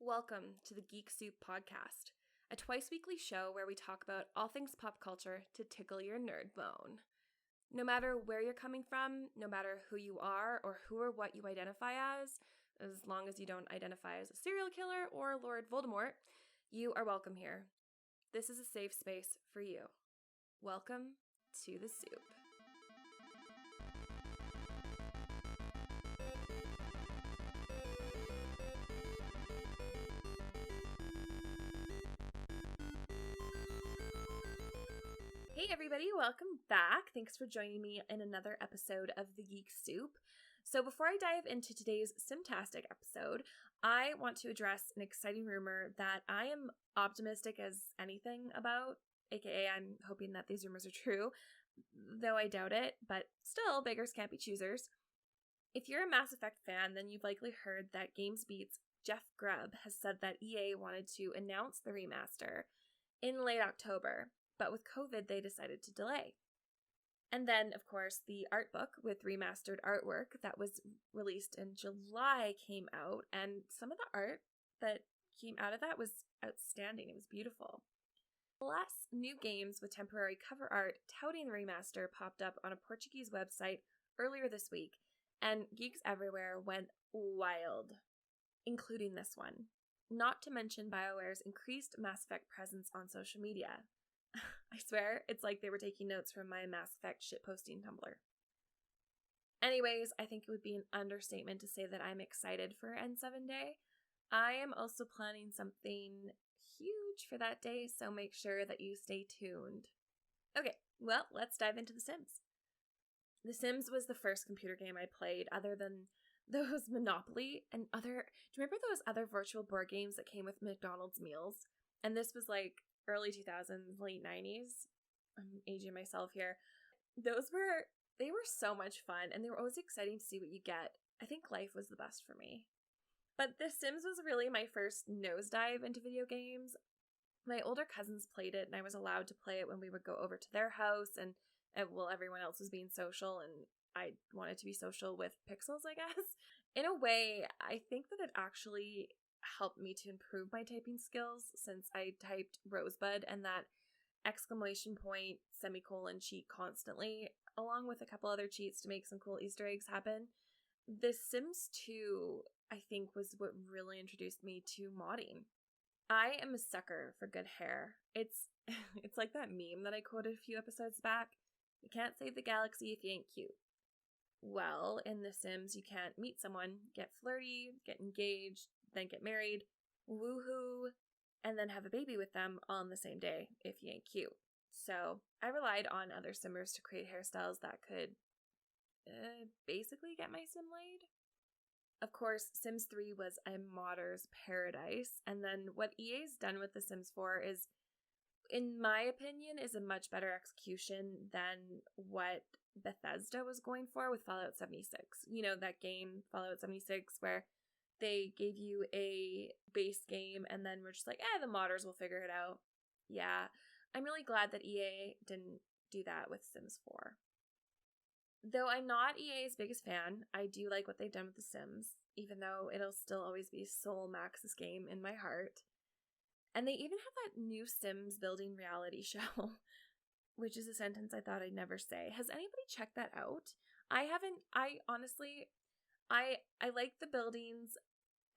Welcome to the Geek Soup podcast, a twice-weekly show where we talk about all things pop culture to tickle your nerd bone. No matter where you're coming from, no matter who you are or who or what you identify as long as you don't identify as a serial killer or Lord Voldemort, you are welcome here. This is a safe space for you. Welcome to the soup. Hey everybody, welcome back. Thanks for joining me in another episode of the Geek Soup. So before I dive into today's Simtastic episode, I want to address an exciting rumor that I am optimistic as anything about, aka I'm hoping that these rumors are true, though I doubt it, but still, beggars can't be choosers. If you're a Mass Effect fan, then you've likely heard that GamesBeat's Jeff Grubb has said that EA wanted to announce the remaster in late October, but with COVID, they decided to delay. And then, of course, the art book with remastered artwork that was released in July came out, and some of the art that came out of that was outstanding. It was beautiful. Plus, new games with temporary cover art touting the remaster popped up on a Portuguese website earlier this week, and geeks everywhere went wild, including this one. Not to mention BioWare's increased Mass Effect presence on social media. I swear, it's like they were taking notes from my Mass Effect shitposting Tumblr. Anyways, I think it would be an understatement to say that I'm excited for N7 Day. I am also planning something huge for that day, so make sure that you stay tuned. Okay, well, let's dive into The Sims. The Sims was the first computer game I played other than those Monopoly and do you remember those other virtual board games that came with McDonald's meals? And this was like early 2000s, late 90s. I'm aging myself here. They were so much fun, and they were always exciting to see what you get. I think life was the best for me. But The Sims was really my first nosedive into video games. My older cousins played it, and I was allowed to play it when we would go over to their house, and everyone else was being social, and I wanted to be social with pixels, I guess. In a way, I think that it actually helped me to improve my typing skills, since I typed Rosebud and that exclamation point semicolon cheat constantly, along with a couple other cheats to make some cool Easter eggs happen. The Sims 2, I think, was what really introduced me to modding. I am a sucker for good hair. It's like that meme that I quoted a few episodes back. You can't save the galaxy if you ain't cute. Well, in The Sims, you can't meet someone, get flirty, get engaged, then get married, woohoo, and then have a baby with them on the same day if you ain't cute. So I relied on other Simmers to create hairstyles that could basically get my sim laid. Of course, Sims 3 was a modder's paradise, and then what EA's done with The Sims 4 is, in my opinion, is a much better execution than what Bethesda was going for with Fallout 76. You know, that game, Fallout 76, where they gave you a base game and then we're just like, the modders will figure it out. Yeah, I'm really glad that EA didn't do that with Sims 4. Though I'm not EA's biggest fan, I do like what they've done with The Sims, even though it'll still always be Soul Max's game in my heart. And they even have that new Sims building reality show, which is a sentence I thought I'd never say. Has anybody checked that out? I haven't. I honestly, I like the buildings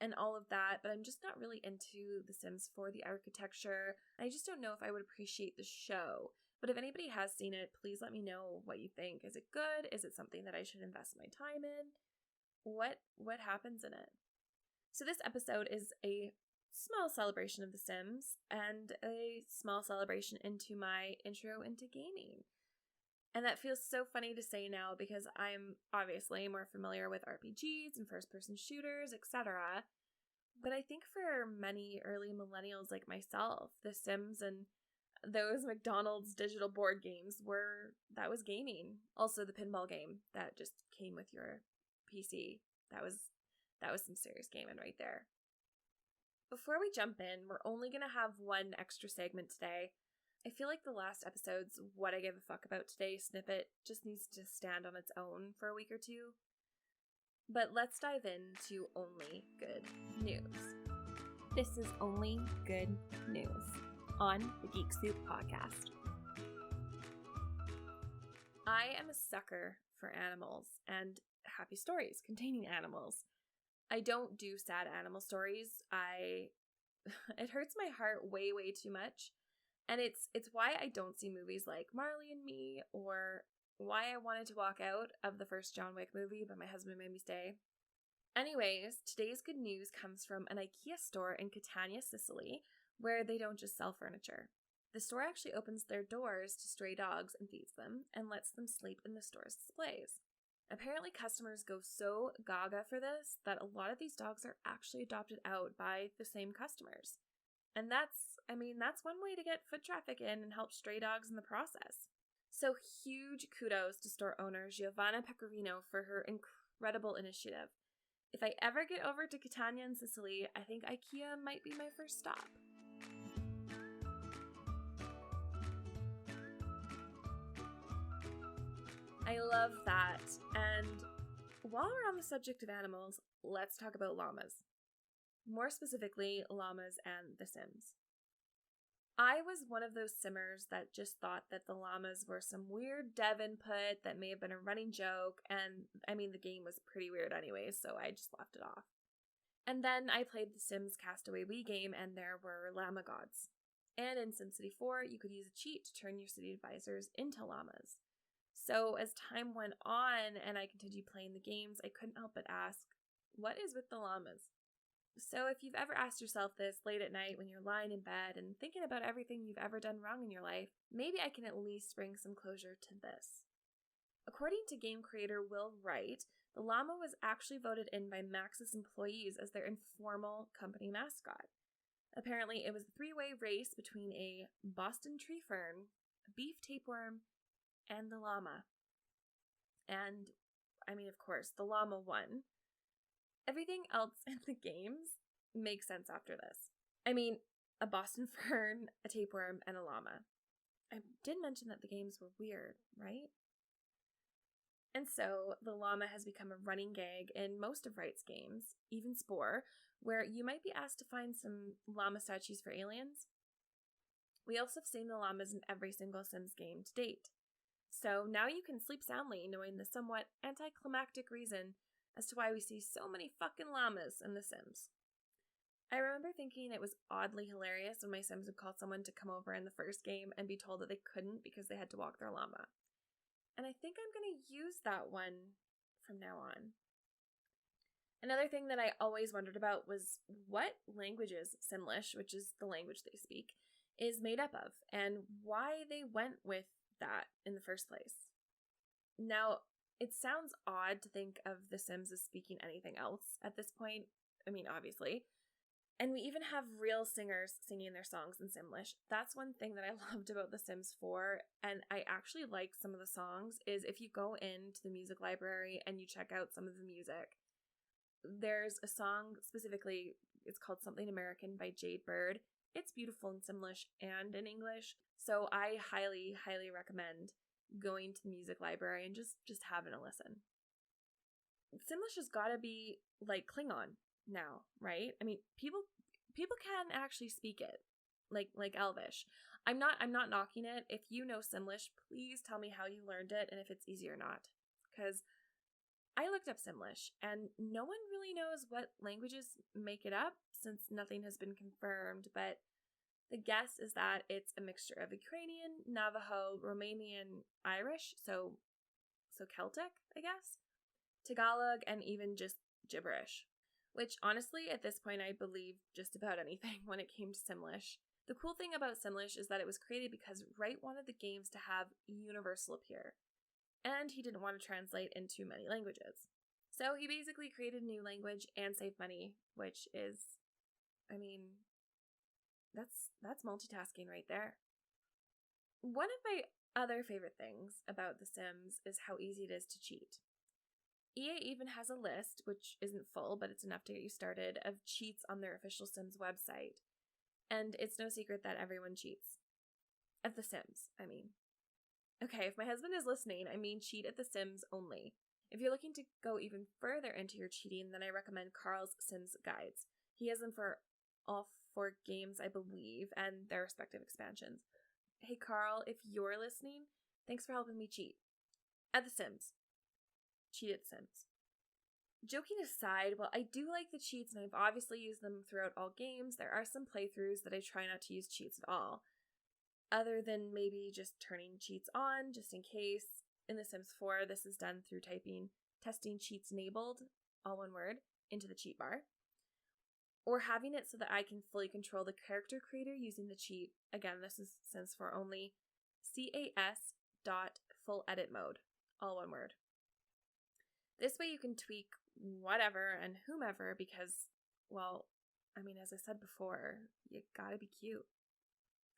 and all of that, but I'm just not really into The Sims for the architecture. I just don't know if I would appreciate the show. But if anybody has seen it, please let me know what you think. Is it good? Is it something that I should invest my time in? What happens in it? So this episode is a small celebration of The Sims and a small celebration into my intro into gaming. And that feels so funny to say now because I'm obviously more familiar with RPGs and first-person shooters, etc. But I think for many early millennials like myself, The Sims and those McDonald's digital board games that was gaming. Also the pinball game that just came with your PC. That was some serious gaming right there. Before we jump in, we're only going to have one extra segment today. I feel like the last episode's What I Give a Fuck About Today snippet just needs to stand on its own for a week or two. But let's dive into only good news. This is only good news on the Geek Soup podcast. I am a sucker for animals and happy stories containing animals. I don't do sad animal stories. It hurts my heart way too much. And it's why I don't see movies like Marley and Me, or why I wanted to walk out of the first John Wick movie, but my husband made me stay. Anyways, today's good news comes from an IKEA store in Catania, Sicily, where they don't just sell furniture. The store actually opens their doors to stray dogs and feeds them, and lets them sleep in the store's displays. Apparently, customers go so gaga for this that a lot of these dogs are actually adopted out by the same customers. And that's one way to get foot traffic in and help stray dogs in the process. So huge kudos to store owner Giovanna Pecorino for her incredible initiative. If I ever get over to Catania in Sicily, I think IKEA might be my first stop. I love that. And while we're on the subject of animals, let's talk about llamas. More specifically, llamas and The Sims. I was one of those simmers that just thought that the llamas were some weird dev input that may have been a running joke, and the game was pretty weird anyways, so I just left it off. And then I played the Sims Castaway Wii game, and there were llama gods. And in SimCity 4, you could use a cheat to turn your city advisors into llamas. So as time went on and I continued playing the games, I couldn't help but ask, what is with the llamas? So if you've ever asked yourself this late at night when you're lying in bed and thinking about everything you've ever done wrong in your life, maybe I can at least bring some closure to this. According to game creator Will Wright, the llama was actually voted in by Max's employees as their informal company mascot. Apparently, it was a three-way race between a Boston tree fern, a beef tapeworm, and the llama. And, of course, the llama won. Everything else in the games makes sense after this. A Boston fern, a tapeworm, and a llama. I did mention that the games were weird, right? And so the llama has become a running gag in most of Wright's games, even Spore, where you might be asked to find some llama statues for aliens. We also have seen the llamas in every single Sims game to date. So now you can sleep soundly knowing the somewhat anticlimactic reason as to why we see so many fucking llamas in The Sims. I remember thinking it was oddly hilarious when my Sims would call someone to come over in the first game and be told that they couldn't because they had to walk their llama. And I think I'm going to use that one from now on. Another thing that I always wondered about was what languages Simlish, which is the language they speak, is made up of, and why they went with that in the first place. Now, it sounds odd to think of The Sims as speaking anything else at this point. Obviously. And we even have real singers singing their songs in Simlish. That's one thing that I loved about The Sims 4, and I actually like some of the songs, is if you go into the music library and you check out some of the music, there's a song specifically, it's called Something American by Jade Bird. It's beautiful in Simlish and in English, so I highly recommend going to the music library and just having a listen. Simlish has got to be like Klingon now, right? People can actually speak it like Elvish. I'm not knocking it. If you know Simlish, please tell me how you learned it and if it's easy or not, because I looked up Simlish and no one really knows what languages make it up since nothing has been confirmed, but the guess is that it's a mixture of Ukrainian, Navajo, Romanian, Irish, so Celtic, I guess, Tagalog, and even just gibberish. Which, honestly, at this point, I believe just about anything when it came to Simlish. The cool thing about Simlish is that it was created because Wright wanted the games to have universal appeal, and he didn't want to translate into many languages. So he basically created a new language and saved money, which is, that's multitasking right there. One of my other favorite things about The Sims is how easy it is to cheat. EA even has a list, which isn't full, but it's enough to get you started, of cheats on their official Sims website. And it's no secret that everyone cheats. At The Sims, Okay, if my husband is listening, cheat at The Sims only. If you're looking to go even further into your cheating, then I recommend Carl's Sims guides. He has them for all 4 games, I believe, and their respective expansions. Hey, Carl, if you're listening, thanks for helping me cheat at The Sims. Cheat at The Sims. Joking aside, while I do like the cheats, and I've obviously used them throughout all games, there are some playthroughs that I try not to use cheats at all. Other than maybe just turning cheats on, just in case. In The Sims 4, this is done through typing testing cheats enabled, all one word, into the cheat bar. Or having it so that I can fully control the character creator using the cheat. Again, this is Sims 4 only. CAS.FullEdit mode, all one word. This way you can tweak whatever and whomever because, well, I mean, as I said before, you gotta be cute.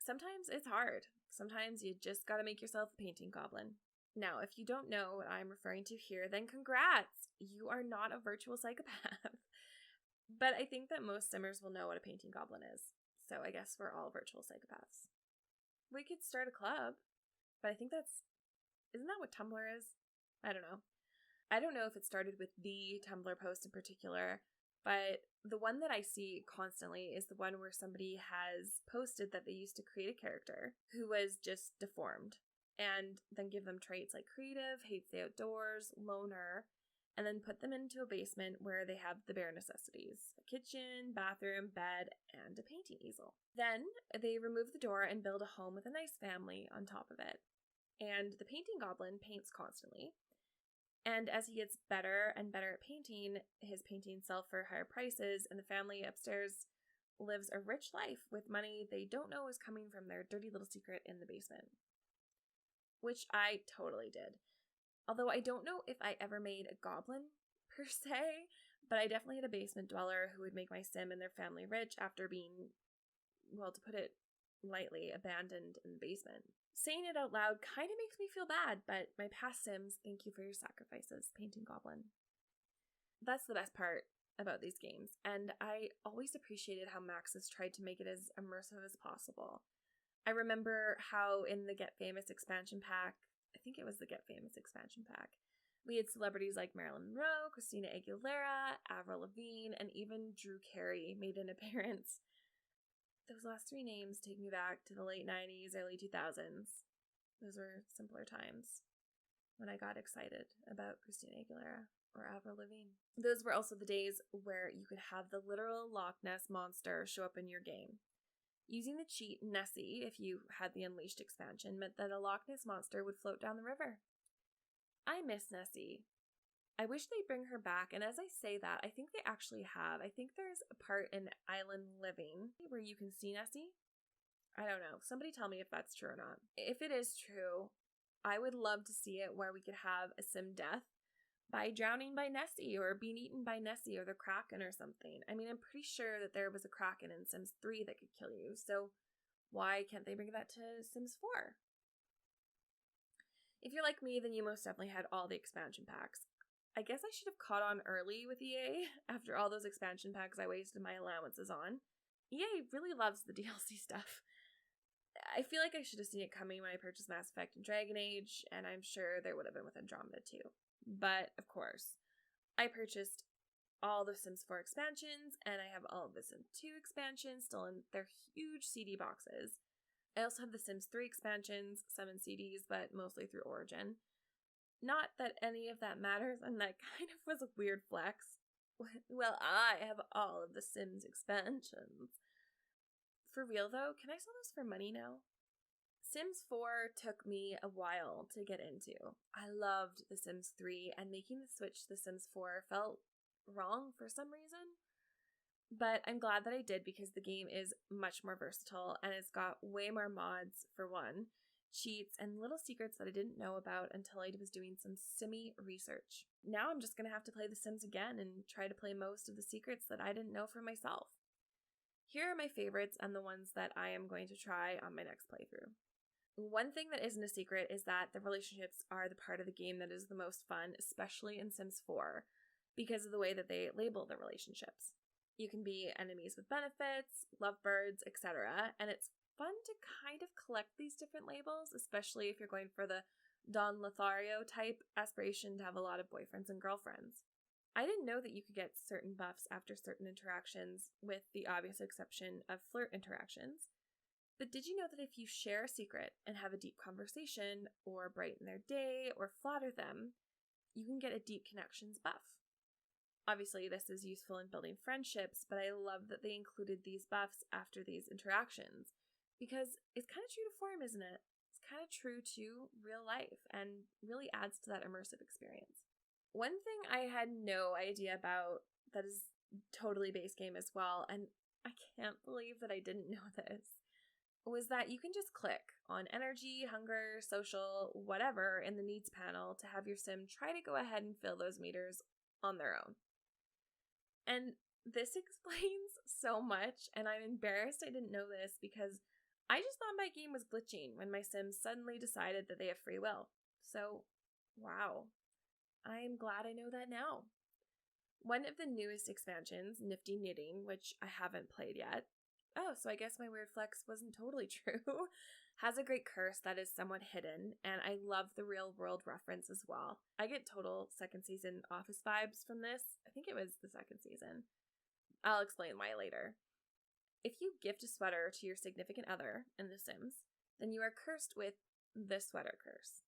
Sometimes it's hard. Sometimes you just gotta make yourself a painting goblin. Now, if you don't know what I'm referring to here, then congrats! You are not a virtual psychopath. But I think that most Simmers will know what a painting goblin is. So I guess we're all virtual psychopaths. We could start a club, but I think isn't that what Tumblr is? I don't know. I don't know if it started with the Tumblr post in particular, but the one that I see constantly is the one where somebody has posted that they used to create a character who was just deformed and then give them traits like creative, hates the outdoors, loner, and then put them into a basement where they have the bare necessities: a kitchen, bathroom, bed, and a painting easel. Then they remove the door and build a home with a nice family on top of it. And the painting goblin paints constantly. And as he gets better and better at painting, his paintings sell for higher prices, and the family upstairs lives a rich life with money they don't know is coming from their dirty little secret in the basement. Which I totally did. Although I don't know if I ever made a goblin, per se, but I definitely had a basement dweller who would make my sim and their family rich after being, well, to put it lightly, abandoned in the basement. Saying it out loud kind of makes me feel bad, but my past sims, thank you for your sacrifices, painting goblin. That's the best part about these games, and I always appreciated how Max has tried to make it as immersive as possible. I remember how in the Get Famous expansion pack, I think it was the Get Famous expansion pack, we had celebrities like Marilyn Monroe, Christina Aguilera, Avril Lavigne, and even Drew Carey made an appearance. Those last 3 names take me back to the late 90s, early 2000s. Those were simpler times when I got excited about Christina Aguilera or Avril Lavigne. Those were also the days where you could have the literal Loch Ness monster show up in your game. Using the cheat Nessie, if you had the Unleashed expansion, meant that a Loch Ness monster would float down the river. I miss Nessie. I wish they'd bring her back, and as I say that, I think they actually have. I think there's a part in Island Living where you can see Nessie. I don't know. Somebody tell me if that's true or not. If it is true, I would love to see it where we could have a sim death by drowning by Nessie or being eaten by Nessie or the Kraken or something. I mean, I'm pretty sure that there was a Kraken in Sims 3 that could kill you, so why can't they bring that to Sims 4? If you're like me, then you most definitely had all the expansion packs. I guess I should have caught on early with EA after all those expansion packs I wasted my allowances on. EA really loves the DLC stuff. I feel like I should have seen it coming when I purchased Mass Effect and Dragon Age, and I'm sure there would have been with Andromeda too. But, of course, I purchased all the Sims 4 expansions, and I have all of the Sims 2 expansions still in their huge CD boxes. I also have the Sims 3 expansions, some in CDs, but mostly through Origin. Not that any of that matters, and that kind of was a weird flex. Well, I have all of the Sims expansions. For real though, can I sell this for money now? Sims 4 took me a while to get into. I loved The Sims 3, and making the switch to The Sims 4 felt wrong for some reason. But I'm glad that I did because the game is much more versatile, and it's got way more mods, for one, cheats, and little secrets that I didn't know about until I was doing some simmy research. Now I'm just going to have to play The Sims again and try to play most of the secrets that I didn't know for myself. Here are my favorites and the ones that I am going to try on my next playthrough. One thing that isn't a secret is that the relationships are the part of the game that is the most fun, especially in Sims 4, because of the way that they label the relationships. You can be enemies with benefits, lovebirds, etc., and it's fun to kind of collect these different labels, especially if you're going for the Don Lothario type aspiration to have a lot of boyfriends and girlfriends. I didn't know that you could get certain buffs after certain interactions, with the obvious exception of flirt interactions. But did you know that if you share a secret and have a deep conversation, or brighten their day, or flatter them, you can get a deep connections buff? Obviously, this is useful in building friendships, but I love that they included these buffs after these interactions, because it's kind of true to form, isn't it? It's kind of true to real life and really adds to that immersive experience. One thing I had no idea about that is totally base game as well, and I can't believe that I didn't know this, was that you can just click on energy, hunger, social, whatever in the needs panel to have your sim try to go ahead and fill those meters on their own. And this explains so much, and I'm embarrassed I didn't know this because I just thought my game was glitching when my sim suddenly decided that they have free will. So, wow. I'm glad I know that now. One of the newest expansions, Nifty Knitting, which I haven't played yet, so I guess my weird flex wasn't totally true, has a great curse that is somewhat hidden, and I love the real world reference as well. I get total second season Office vibes from this. I think it was the second season. I'll explain why later. If you gift a sweater to your significant other in The Sims, then you are cursed with the sweater curse.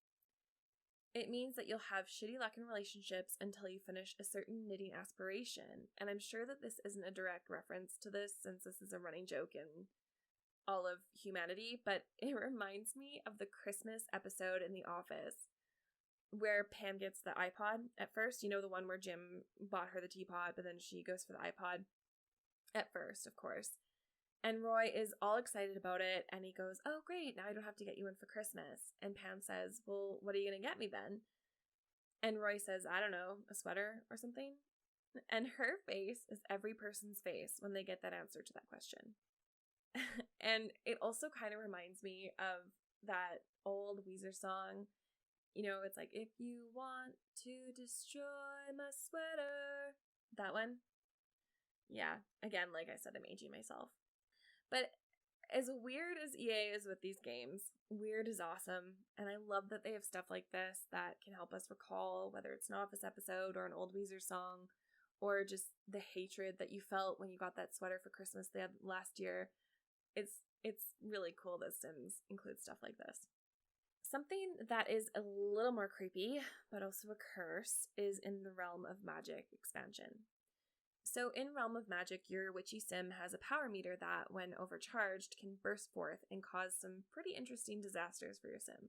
It means that you'll have shitty luck in relationships until you finish a certain knitting aspiration, and I'm sure that this isn't a direct reference to this since this is a running joke in all of humanity, but it reminds me of the Christmas episode in The Office where Pam gets the iPod at first. You know, the one where Jim bought her the teapot, but then she goes for the iPod at first, of course. And Roy is all excited about it, and he goes, "Oh, great, now I don't have to get you one for Christmas." And Pam says, "Well, what are you going to get me then?" And Roy says, "I don't know, a sweater or something?" And her face is every person's face when they get that answer to that question. And it also kind of reminds me of that old Weezer song. You know, it's like, "If you want to destroy my sweater." That one? Yeah, again, like I said, I'm aging myself. But as weird as EA is with these games, weird is awesome, and I love that they have stuff like this that can help us recall whether it's an Office episode or an old Weezer song, or just the hatred that you felt when you got that sweater for Christmas last year. It's really cool that Sims includes stuff like this. Something that is a little more creepy, but also a curse, is in the Realm of Magic expansion. So in Realm of Magic, your witchy sim has a power meter that, when overcharged, can burst forth and cause some pretty interesting disasters for your sim.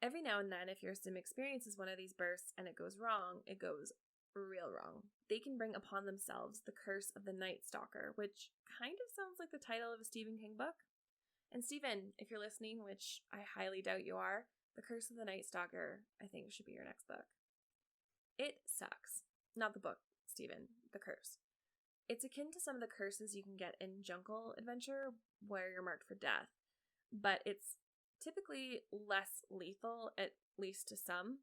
Every now and then, if your sim experiences one of these bursts and it goes wrong, it goes real wrong. They can bring upon themselves the curse of the Night Stalker, which kind of sounds like the title of a Stephen King book. And Stephen, if you're listening, which I highly doubt you are, The Curse of the Night Stalker, I think, should be your next book. It sucks. Not the book, Stephen, the curse. It's akin to some of the curses you can get in Jungle Adventure, where you're marked for death, but it's typically less lethal, at least to some.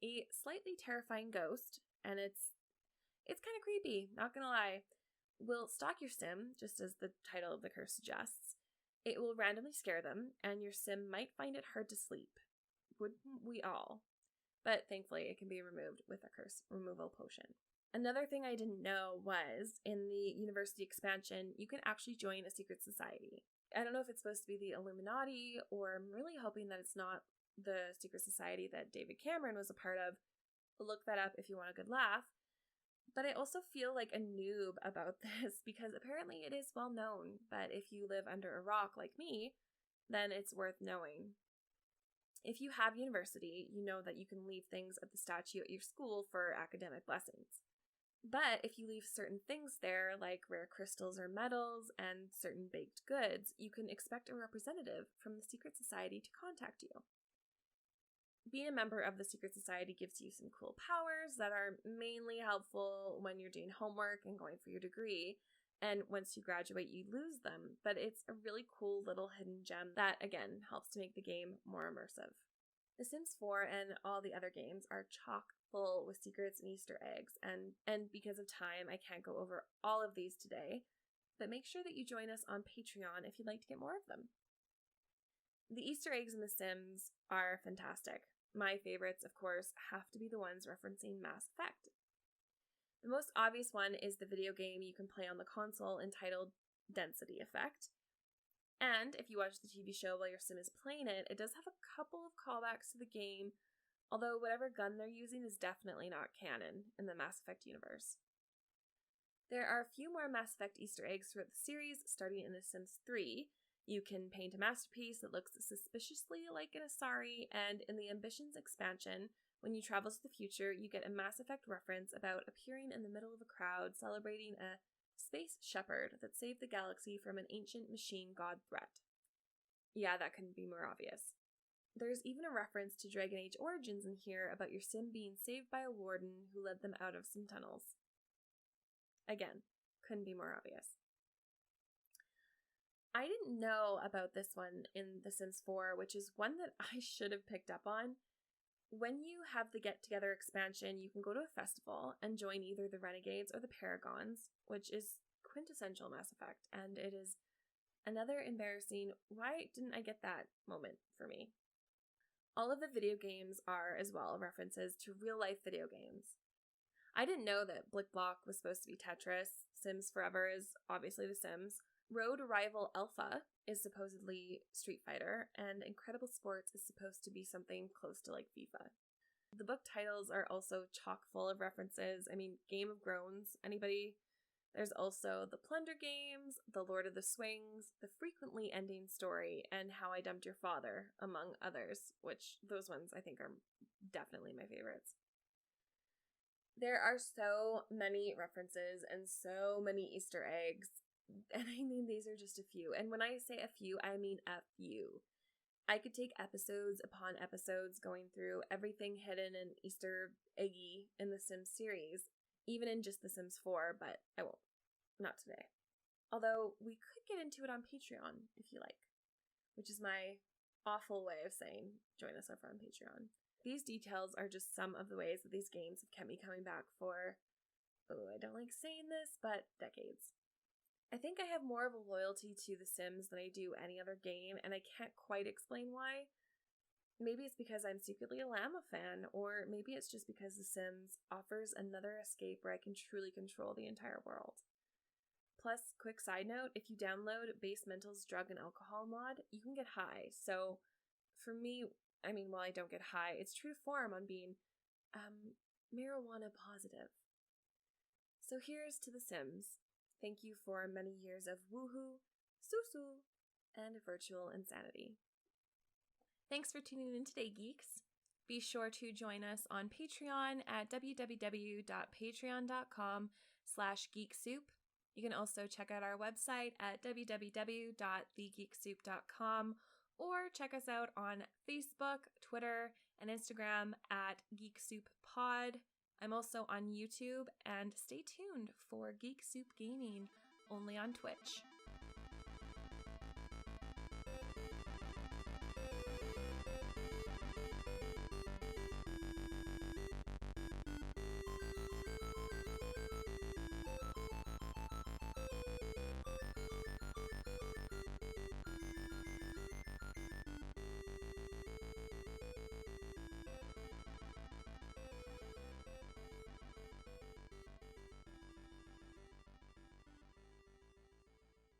A slightly terrifying ghost, and it's kind of creepy, not gonna lie, will stalk your sim, just as the title of the curse suggests. It will randomly scare them, and your sim might find it hard to sleep. Wouldn't we all? But thankfully, it can be removed with a curse removal potion. Another thing I didn't know was, in the university expansion, you can actually join a secret society. I don't know if it's supposed to be the Illuminati, or I'm really hoping that it's not the secret society that David Cameron was a part of. Look that up if you want a good laugh. But I also feel like a noob about this because apparently it is well known, but if you live under a rock like me, then it's worth knowing. If you have university, you know that you can leave things at the statue at your school for academic blessings. But if you leave certain things there, like rare crystals or metals and certain baked goods, you can expect a representative from the secret society to contact you. Being a member of the secret society gives you some cool powers that are mainly helpful when you're doing homework and going for your degree, and once you graduate you lose them, but it's a really cool little hidden gem that, again, helps to make the game more immersive. The Sims 4 and all the other games are chock full with secrets and Easter eggs, and because of time I can't go over all of these today, but make sure that you join us on Patreon if you'd like to get more of them. The Easter eggs in The Sims are fantastic. My favorites, of course, have to be the ones referencing Mass Effect. The most obvious one is the video game you can play on the console entitled Density Effect. And if you watch the TV show while your sim is playing it, it does have a couple of callbacks to the game, although whatever gun they're using is definitely not canon in the Mass Effect universe. There are a few more Mass Effect Easter eggs throughout the series, starting in The Sims 3. You can paint a masterpiece that looks suspiciously like an Asari, and in the Ambitions expansion, when you travel to the future, you get a Mass Effect reference about appearing in the middle of a crowd celebrating a space shepherd that saved the galaxy from an ancient machine god threat. Yeah, that couldn't be more obvious. There's even a reference to Dragon Age Origins in here about your sim being saved by a warden who led them out of some tunnels. Again, couldn't be more obvious. I didn't know about this one in The Sims 4, which is one that I should have picked up on. When you have the Get Together expansion, you can go to a festival and join either the Renegades or the Paragons, which is quintessential Mass Effect, and it is another embarrassing, why didn't I get that moment for me. All of the video games are, as well, references to real-life video games. I didn't know that Blick Block was supposed to be Tetris, Sims Forever is obviously The Sims, Road Rival Alpha is supposedly Street Fighter, and Incredible Sports is supposed to be something close to like FIFA. The book titles are also chock full of references. I mean, Game of Groans, anybody? There's also The Plunder Games, The Lord of the Swings, The Frequently Ending Story, and How I Dumped Your Father, among others, which those ones I think are definitely my favorites. There are so many references and so many Easter eggs, and I mean these are just a few. And when I say a few, I mean a few. I could take episodes upon episodes going through everything hidden and Easter eggy in the Sims series, even in just The Sims 4, but I won't. Not today. Although we could get into it on Patreon if you like, which is my awful way of saying join us over on Patreon. These details are just some of the ways that these games have kept me coming back for, I don't like saying this, but decades. I think I have more of a loyalty to The Sims than I do any other game, and I can't quite explain why. Maybe it's because I'm secretly a Llama fan, or maybe it's just because The Sims offers another escape where I can truly control the entire world. Plus, quick side note, if you download Base Mental's drug and alcohol mod, you can get high. So, for me, I mean, while I don't get high, it's true to form on being, marijuana positive. So here's to The Sims. Thank you for many years of woohoo, susu, and virtual insanity. Thanks for tuning in today, geeks. Be sure to join us on Patreon at www.patreon.com/geeksoup. You can also check out our website at www.thegeeksoup.com or check us out on Facebook, Twitter, and Instagram at Geek Soup Pod. I'm also on YouTube, and stay tuned for Geek Soup Gaming only on Twitch.